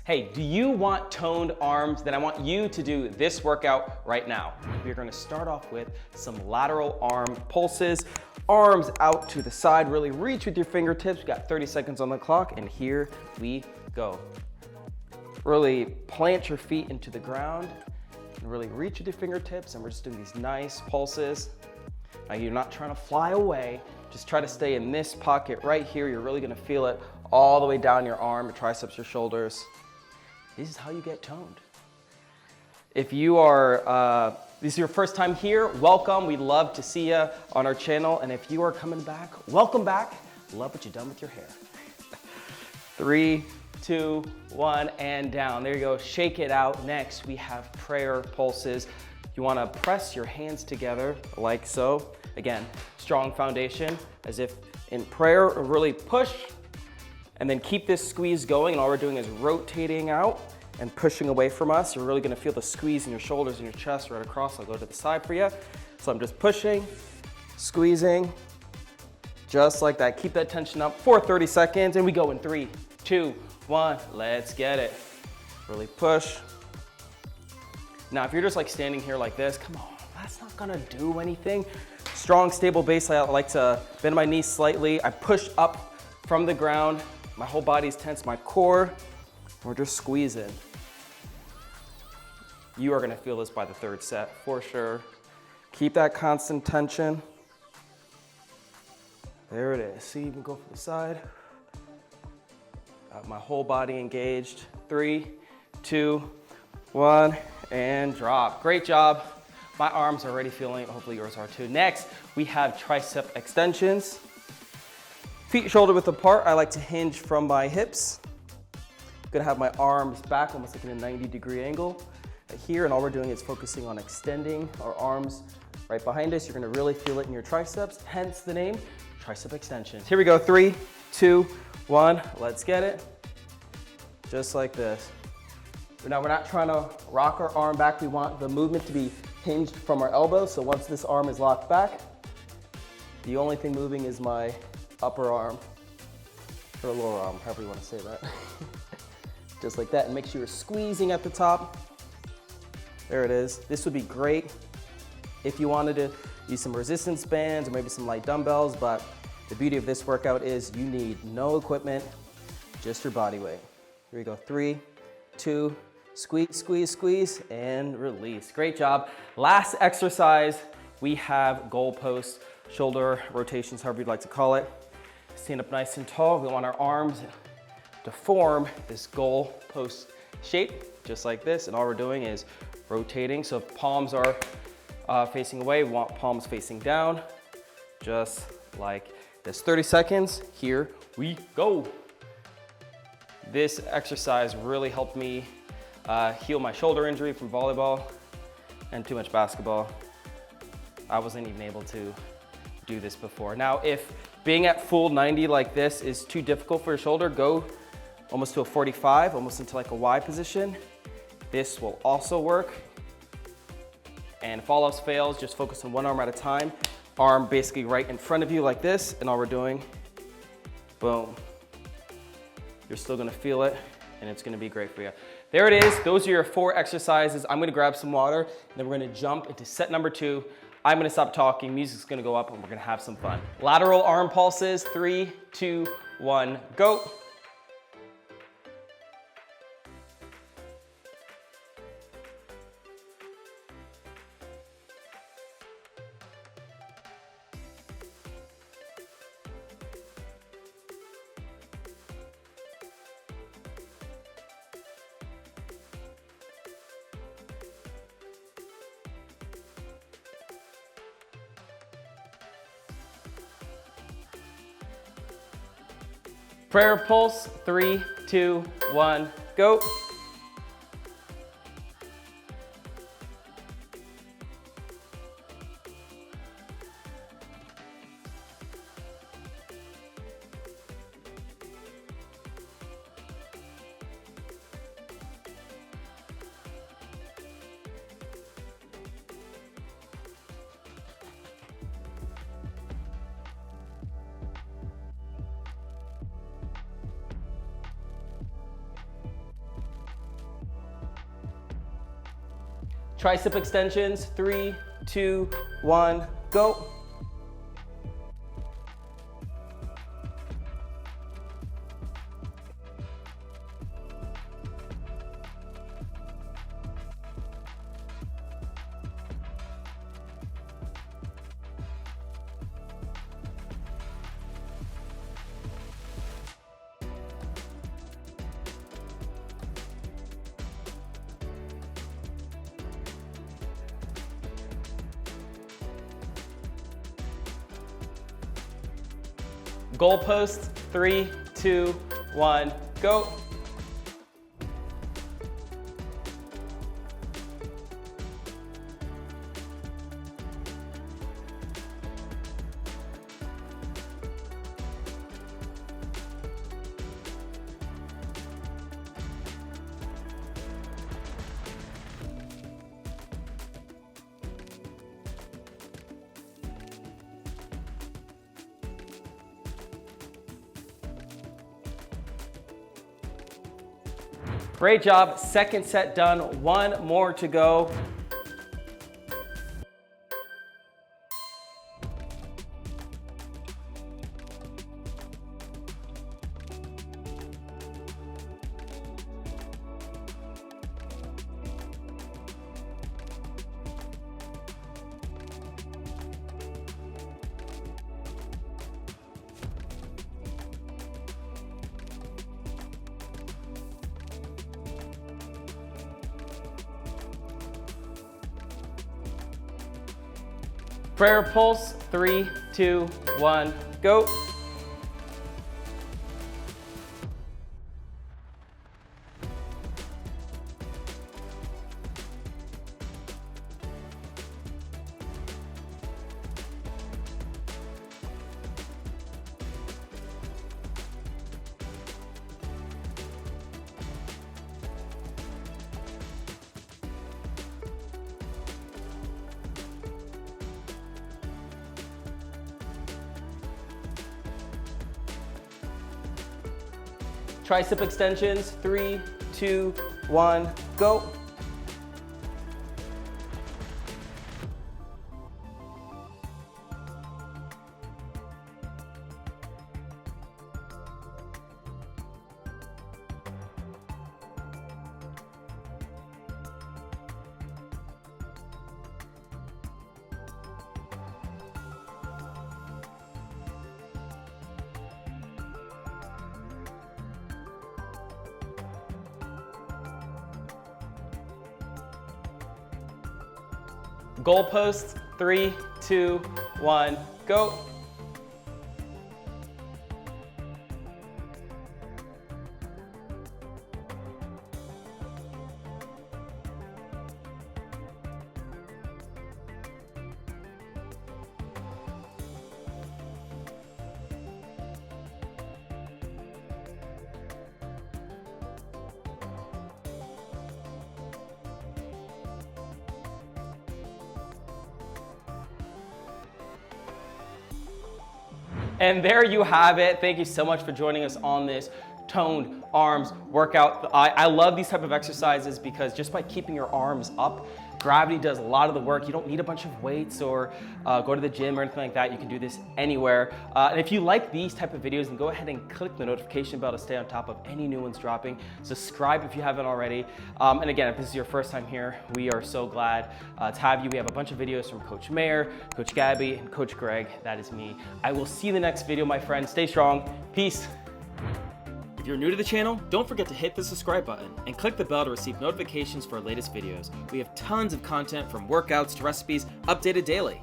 Hey, do you want toned arms? Then I want you to do this workout right now. We're gonna start off with some lateral arm pulses. Arms out to the side, really reach with your fingertips. We got 30 seconds on the clock, and here we go. Really plant your feet into the ground and really reach with your fingertips, and we're just doing these nice pulses. Now you're not trying to fly away, just try to stay in this pocket right here. You're really gonna feel it all the way down your arm, your triceps, your shoulders. This is how you get toned. If you are, this is your first time here, welcome. We'd love to see you on our channel. And if you are coming back, welcome back. Love what you've done with your hair. 3, 2, 1, and down. There you go, shake it out. Next, we have prayer pulses. You wanna press your hands together like so. Again, strong foundation, as if in prayer, really push, and then keep this squeeze going, and all we're doing is rotating out and pushing away from us. You're really gonna feel the squeeze in your shoulders and your chest right across. I'll go to the side for you. So I'm just pushing, squeezing, just like that. Keep that tension up for 30 seconds, and we go in 3, 2, 1, let's get it. Really push. Now, if you're just like standing here like this, come on, that's not gonna do anything. Strong, stable base. I like to bend my knees slightly. I push up from the ground. My whole body's tense, my core. We're just squeezing. You are gonna feel this by the third set for sure. Keep that constant tension. There it is. See, you can go for the side. Got my whole body engaged. 3, 2, 1, and drop. Great job. My arms are already feeling it. Hopefully yours are too. Next, we have tricep extensions. Feet shoulder width apart. I like to hinge from my hips. I'm gonna have my arms back, almost like in a 90-degree angle here, and all we're doing is focusing on extending our arms right behind us. You're gonna really feel it in your triceps, hence the name, tricep extensions. Here we go, 3, 2, 1, let's get it. Just like this. Now we're not trying to rock our arm back. We want the movement to be hinged from our elbows. So once this arm is locked back, the only thing moving is my upper arm, or lower arm, however you want to say that. Just like that, and make sure you're squeezing at the top. There it is. This would be great if you wanted to use some resistance bands or maybe some light dumbbells, but the beauty of this workout is you need no equipment, just your body weight. Here we go, 3, 2, squeeze, squeeze, squeeze, and release. Great job. Last exercise, we have goalpost shoulder rotations, however you'd like to call it. Stand up nice and tall. We want our arms to form this goalpost shape, just like this. And all we're doing is rotating. So if palms are facing away, we want palms facing down, just like this. 30 seconds, here we go. This exercise really helped me heal my shoulder injury from volleyball and too much basketball. I wasn't even able to do this before. Now, if being at full 90 like this is too difficult for your shoulder, go almost to a 45, almost into like a Y position. This will also work. And if all else fails, just focus on one arm at a time. Arm basically right in front of you like this, and all we're doing, boom. You're still gonna feel it, and it's gonna be great for you. There it is. Those are your 4 exercises. I'm gonna grab some water, and then we're gonna jump into set number 2. I'm gonna stop talking, music's gonna go up, and we're gonna have some fun. Lateral arm pulses, 3, 2, 1, go. Prayer pulse, 3, 2, 1, go. Tricep extensions, 3, 2, 1, go. Goalposts, 3, 2, 1, go. Great job, second set done, one more to go. Prayer pulse, 3, 2, 1, go. Tricep extensions, 3, 2, 1, go. Goalposts, 3, 2, 1, go. And there you have it. Thank you so much for joining us on this toned arms workout. I love these type of exercises because just by keeping your arms up, gravity does a lot of the work. You don't need a bunch of weights or go to the gym or anything like that. You can do this anywhere. And if you like these type of videos, then go ahead and click the notification bell to stay on top of any new ones dropping. Subscribe if you haven't already. And again, if this is your first time here, we are so glad to have you. We have a bunch of videos from Coach Mayer, Coach Gabby, and Coach Greg. That is me. I will see you in the next video, my friends. Stay strong. Peace. If you're new to the channel, don't forget to hit the subscribe button and click the bell to receive notifications for our latest videos. We have tons of content from workouts to recipes updated daily.